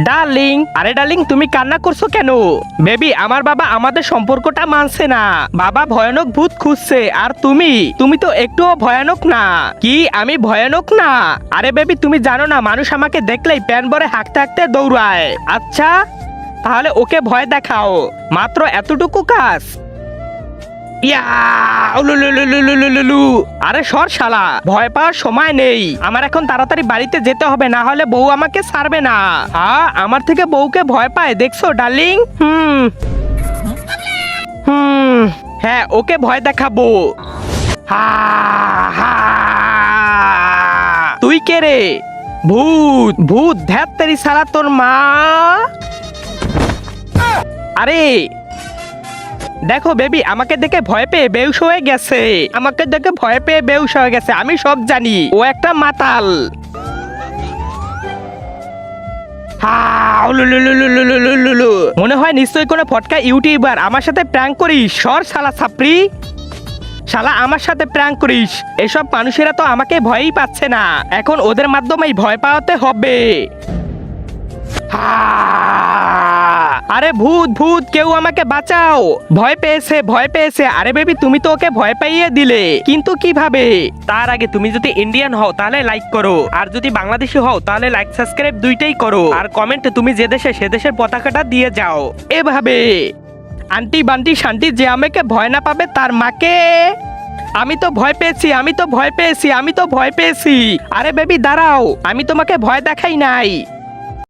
Darling, আরে darling তুমি কান্না করছো কেন? বেবি আমার বাবা আমাদের সম্পর্কটা মানছে না, বাবা ভয়ানক ভূত খুঁজছে। আর তুমি তো একটুও ভয়ানক না। কি আমি ভয়ানক না? আরে বেবি তুমি জানো না মানুষ আমাকে দেখলেই প্যান ভরে হাঁকতে হাঁকতে দৌড়ায়। আচ্ছা তাহলে ওকে ভয় দেখাও, মাত্র এতটুকু কাজ। ইয়া উলুলুলুলুলুলুলু। আরে সর শালা, ভয় পাওয়ার সময় নেই আমার, এখন তাড়াতাড়ি বাড়িতে যেতে হবে, না হলে বউ আমাকে ছাড়বে না। হ্যাঁ আমার থেকে বউকে ভয় পায় দেখছো ডার্লিং? হুম হ্যাঁ ওকে ভয় দেখাবো। হা হা। তুই কে রে? ভূত ভূত ধ্যাত তেরি সারা তোর মা। আরে দেখো বেবি আমাকে দেখে ভয় পেয়ে বেহুশ হয়ে গেছে, আমাকে দেখে ভয় পেয়ে বেহুশ হয়ে গেছে। আমি সব জানি, ও একটা মাতাল। মনে হয় নিশ্চয়ই কোনো ফটকা ইউটিউবার আমার সাথে প্র্যাঙ্ক করিস। সর শালা ছাপরি, শালা আমার সাথে প্র্যাঙ্ক করিস। এসব মানুষেরা তো আমাকে ভয়ই পাচ্ছে না, এখন ওদের মাধ্যমেই ভয় পাওয়াতে হবে। আরে ভূত ভূত কেউ আমাকে বাঁচাও, ভয় পেয়েছে ভয় পেয়েছে। আরে বেবি তুমি তো ওকে ভয় পাইয়ে দিলে, কিন্তু কিভাবে? তার আগে তুমি যদি ইন্ডিয়ান হও তাহলে লাইক করো, আর যদি বাংলাদেশি হও তাহলে লাইক সাবস্ক্রাইব দুইটাই করো, আর কমেন্টে তুমি যে দেশে সে দেশের পতাকাটা দিয়ে যাও। এভাবে আন্টি বান্টি শান্তি যে আমাকে ভয় না পাবে তার মাকে। আমি তো ভয় পেয়েছি, আমি তো ভয় পেয়েছি, আমি তো ভয় পেয়েছি। আরে বেবি দাঁড়াও, আমি তোমাকে ভয় দেখাই নাই।